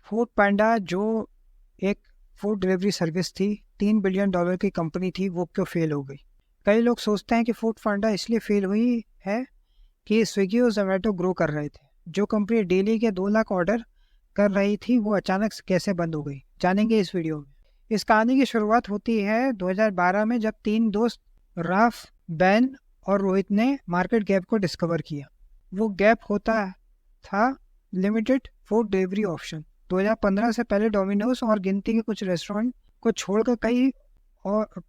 Food पांडा जो एक food delivery service थी, $3 बिलियन की कंपनी थी, वो क्यों फेल हो गई? कई लोग सोचते हैं कि फूड पांडा इसलिए फेल हुई है कि स्विगी और जोमेटो ग्रो कर रहे थे। जो कंपनी डेली के 2 लाख ऑर्डर कर रही थी, वो अचानक से कैसे बंद हो गई, जानेंगे इस वीडियो में। इस कहानी की शुरुआत होती है 2012 में, जब 3 दोस्त राफ, बैन और रोहित ने मार्केट गैप को डिस्कवर किया। वो गैप होता था लिमिटेड फूड डिलीवरी ऑप्शन। 2015 से पहले डोमिनोज और गिनती के कुछ रेस्टोरेंट को छोड़कर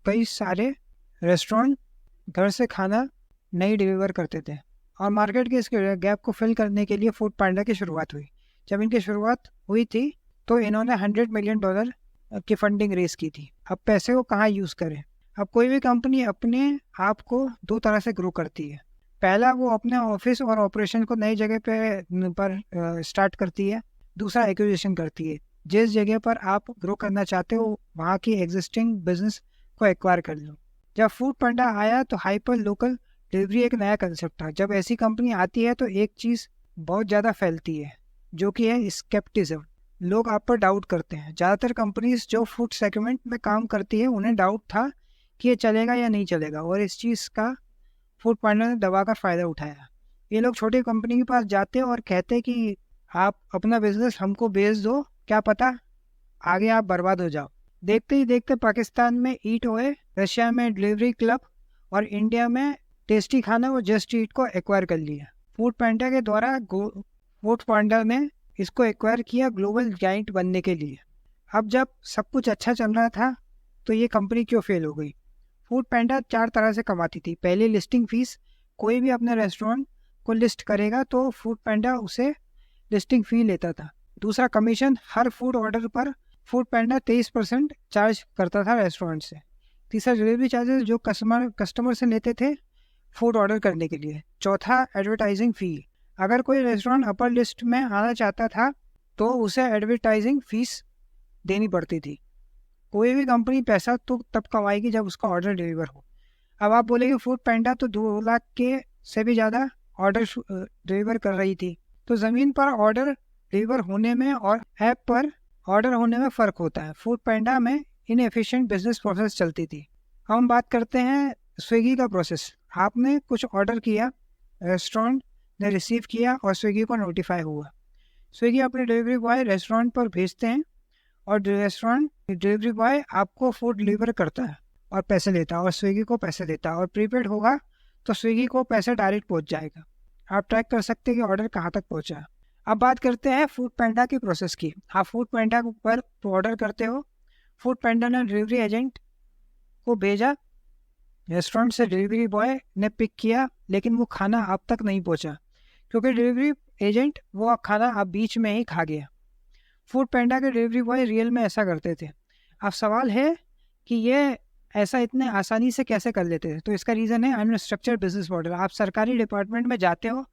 कई सारे रेस्टोरेंट घर से खाना नहीं डिलीवर करते थे, और मार्केट के इस गैप को फिल करने के लिए फूड पांडा की शुरुआत हुई। जब इनकी शुरुआत हुई थी तो इन्होंने $100 मिलियन की फंडिंग रेस की थी। अब पैसे को कहाँ यूज़ करें? अब कोई भी कंपनी अपने आप को 2 तरह से ग्रो करती है। पहला, वो अपने ऑफिस और ऑपरेशन को नई जगह पर स्टार्ट करती है। दूसरा, एक्विजिशन करती है। जिस जगह पर आप ग्रो करना चाहते हो वहाँ की एग्जिस्टिंग बिजनेस को एक्वायर कर लो। जब फूड पांडा आया तो हाइपर लोकल डिलीवरी एक नया कंसेप्ट था। जब ऐसी कंपनी आती है तो एक चीज़ बहुत ज़्यादा फैलती है, जो कि है स्केप्टिज्म। लोग आप पर डाउट करते हैं। ज़्यादातर कंपनीज जो फूड सेगमेंट में काम करती है, उन्हें डाउट था कि ये चलेगा या नहीं चलेगा, और इस चीज़ का फूड पांडा ने दबाकर फ़ायदा उठाया। ये लोग छोटी कंपनी के पास जाते और कहते कि आप अपना बिजनेस हमको बेच दो, क्या पता आगे आप बर्बाद हो जाओ। देखते ही देखते पाकिस्तान में ईट ओए, रशिया में डिलीवरी क्लब और इंडिया में टेस्टी खाना और जस्ट ईट को एक्वायर कर लिया। फूड पांडा के द्वारा फूड पांडा ने इसको एक्वायर किया ग्लोबल जाइंट बनने के लिए। अब जब सब कुछ अच्छा चल रहा था तो ये कंपनी क्यों फेल हो गई? फूड पांडा 4 तरह से कमाती थी। पहली, लिस्टिंग फीस। कोई भी अपने रेस्टोरेंट को लिस्ट करेगा तो फूड पांडा उसे लिस्टिंग फी लेता था। दूसरा, कमीशन। हर फूड ऑर्डर पर फूड पांडा 23% चार्ज करता था रेस्टोरेंट से। तीसरा, डिलीवरी चार्जेस जो कस्टमर से लेते थे फूड ऑर्डर करने के लिए। चौथा, एडवर्टाइजिंग फ़ी। अगर कोई रेस्टोरेंट अपर लिस्ट में आना चाहता था तो उसे एडवर्टाइजिंग फीस देनी पड़ती थी। कोई भी कंपनी पैसा तो तब कमाएगी जब उसका ऑर्डर डिलीवर हो। अब आप बोलेंगे फूड पांडा तो 2 लाख के से भी ज़्यादा ऑर्डर डिलीवर कर रही थी। तो ज़मीन पर ऑर्डर डिलीवर होने में और ऐप पर ऑर्डर होने में फ़र्क होता है। फूड पांडा में इनएफिशिएंट बिजनेस प्रोसेस चलती थी। हम बात करते हैं स्विगी का प्रोसेस। आपने कुछ ऑर्डर किया, रेस्टोरेंट ने रिसीव किया और स्विगी को नोटिफाई हुआ। स्विगी अपने डिलीवरी बॉय रेस्टोरेंट पर भेजते हैं और रेस्टोरेंट डिलीवरी बॉय आपको फूड डिलीवर करता है और पैसे लेता है, और स्विगी को पैसे देता है। और प्रीपेड होगा तो स्विगी को पैसे डायरेक्ट पहुंच जाएगा। आप ट्रैक कर सकते हैं कि ऑर्डर कहाँ तक पहुंचा। अब बात करते हैं फूड पांडा की प्रोसेस की। आप फूड पांडा पर ऑर्डर करते हो, फूड पांडा ने डिलीवरी एजेंट को भेजा, रेस्टोरेंट से डिलीवरी बॉय ने पिक किया, लेकिन वो खाना आप तक नहीं पहुंचा क्योंकि डिलीवरी एजेंट वो खाना आप बीच में ही खा गया। फूड पांडा के डिलीवरी बॉय रियल में ऐसा करते थे। अब सवाल है कि ये ऐसा इतने आसानी से कैसे कर लेते थे? तो इसका रीज़न है अनस्ट्रक्चर्ड बिजनेस मॉडल। आप सरकारी डिपार्टमेंट में जाते हो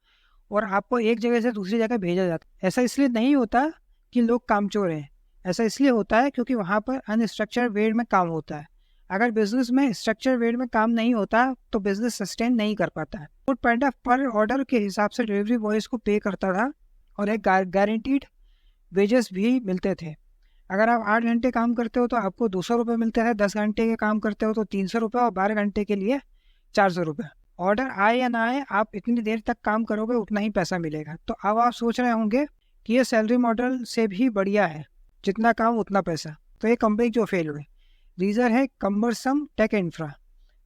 और आपको एक जगह से दूसरी जगह भेजा जाता है। ऐसा इसलिए नहीं होता कि लोग कामचोर हैं, ऐसा इसलिए होता है क्योंकि वहाँ पर अनस्ट्रक्चर्ड वे में काम होता है। अगर बिजनेस में स्ट्रक्चर वे में काम नहीं होता तो बिजनेस सस्टेन नहीं कर पाता है। फूड पांडा पर ऑर्डर के हिसाब से डिलीवरी बॉयज़ को पे करता था और एक गारंटीड वेजेस भी मिलते थे। अगर आप 8 घंटे काम करते हो तो आपको 200 रुपये मिलते हैं, 10 घंटे के काम करते हो तो 300 रुपये, और 12 घंटे के लिए 400 रुपये। ऑर्डर आए या ना आए, आप इतनी देर तक काम करोगे उतना ही पैसा मिलेगा। तो अब आप सोच रहे होंगे कि ये सैलरी मॉडल से भी बढ़िया है, जितना काम उतना पैसा। तो ये कंपनी जो फेल हुई, रीज़न है कम्बरसम टेक इंफ्रा।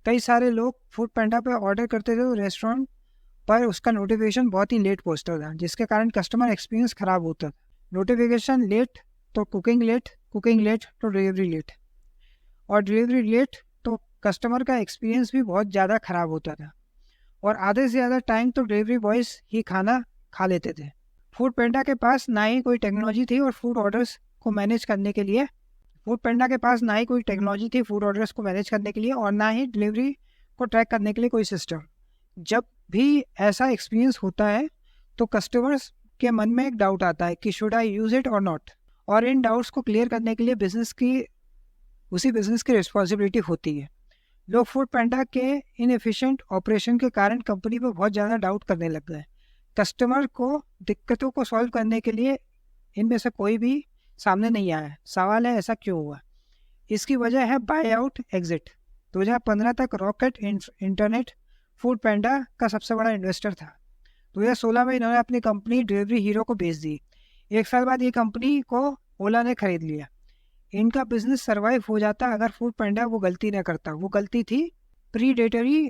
कई सारे लोग फूड पांडा पर ऑर्डर करते थे तो रेस्टोरेंट पर उसका नोटिफिकेशन बहुत ही लेट पहुँचता था, जिसके कारण कस्टमर एक्सपीरियंस ख़राब होता था। नोटिफिकेशन लेट तो कुकिंग लेट तो डिलीवरी लेट, और डिलीवरी लेट तो कस्टमर का एक्सपीरियंस भी बहुत ज़्यादा ख़राब होता था, और आधे से ज़्यादा टाइम तो डिलीवरी बॉयज़ ही खाना खा लेते थे। फूड पांडा के पास ना ही कोई टेक्नोलॉजी थी और फूड ऑर्डर्स को मैनेज करने के लिए और ना ही डिलीवरी को ट्रैक करने के लिए कोई सिस्टम। जब भी ऐसा एक्सपीरियंस होता है तो कस्टमर्स के मन में एक डाउट आता है कि शुड आई यूज़ इट और नॉट, और इन डाउट्स को क्लियर करने के लिए उसी बिजनेस की रिस्पॉन्सिबिलिटी होती है। लोग फूड पांडा के इनएफिशिएंट ऑपरेशन के कारण कंपनी पर बहुत ज़्यादा डाउट करने लग गए। कस्टमर को दिक्कतों को सॉल्व करने के लिए इनमें से कोई भी सामने नहीं आया। सवाल है ऐसा क्यों हुआ? इसकी वजह है बाय आउट एग्जिट। 2015 तक रॉकेट इंटरनेट फूड पैंडा का सबसे बड़ा इन्वेस्टर था। 2016 में इन्होंने अपनी कंपनी डिलीवरी हीरो को बेच दी। 1 साल बाद ये कंपनी को ओला ने खरीद लिया। इनका बिजनेस सर्वाइव हो जाता अगर फूड पैंडा वो गलती न करता। वो गलती थी प्रीडेटरी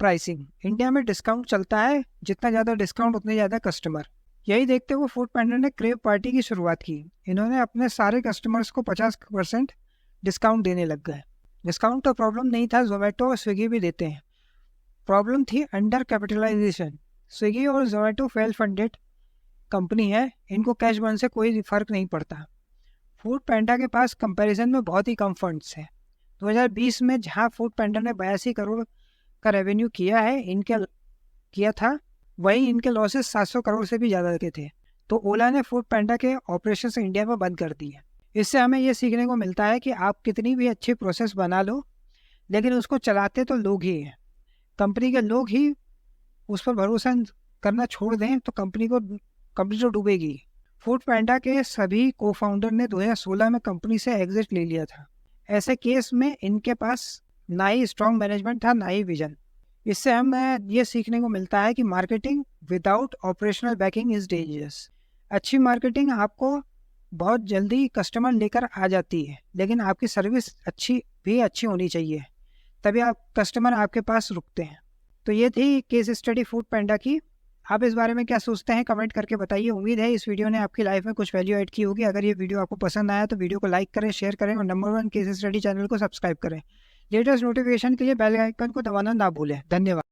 प्राइसिंग। इंडिया में डिस्काउंट चलता है, जितना ज़्यादा डिस्काउंट उतने ज़्यादा कस्टमर। यही देखते हुए फूड पैंडा ने क्रेव पार्टी की शुरुआत की। इन्होंने अपने सारे कस्टमर्स को 50% डिस्काउंट देने लग गए। डिस्काउंट तो प्रॉब्लम नहीं था, जोमेटो और स्विगी भी देते हैं। प्रॉब्लम थी अंडर कैपिटलाइजेशन। स्विगी और जोमेटो वेल फंडेड कंपनी है, इनको कैश बर्न से कोई फर्क नहीं पड़ता। फूड पैंडा के पास कंपैरिजन में बहुत ही कम फंड्स हैं। 2020 में जहां फूड पैंडा ने 82 करोड़ का रेवेन्यू किया था, वहीं इनके लॉसेस 700 करोड़ से भी ज़्यादा के थे। तो ओला ने फूड पैंडा के ऑपरेशंस इंडिया में बंद कर दिए। इससे हमें ये सीखने को मिलता है कि आप कितनी भी अच्छी प्रोसेस बना लो, लेकिन उसको चलाते तो लोग ही हैं। कंपनी के लोग ही उस पर भरोसा करना छोड़ दें तो कंपनी तो डूबेगी। फूड पैंडा के सभी को फाउंडर ने 2016 में कंपनी से एग्जिट ले लिया था। ऐसे केस में इनके पास ना ही स्ट्रॉन्ग मैनेजमेंट था, ना ही विजन। इससे हमें ये सीखने को मिलता है कि marketing without operational banking is dangerous. अच्छी मार्केटिंग आपको बहुत जल्दी कस्टमर लेकर आ जाती है, लेकिन आपकी सर्विस अच्छी होनी चाहिए, तभी कस्टमर आपके पास रुकते हैं। तो ये थी केस स्टडी फूड पैंडा की। आप इस बारे में क्या सोचते हैं कमेंट करके बताइए। उम्मीद है इस वीडियो ने आपकी लाइफ में कुछ वैल्यू ऐड की होगी। अगर ये वीडियो आपको पसंद आया तो वीडियो को लाइक करें, शेयर करें और नंबर 1 केस स्टडी चैनल को सब्सक्राइब करें। लेटेस्ट नोटिफिकेशन के लिए बेल आइकन को दबाना ना भूलें। धन्यवाद।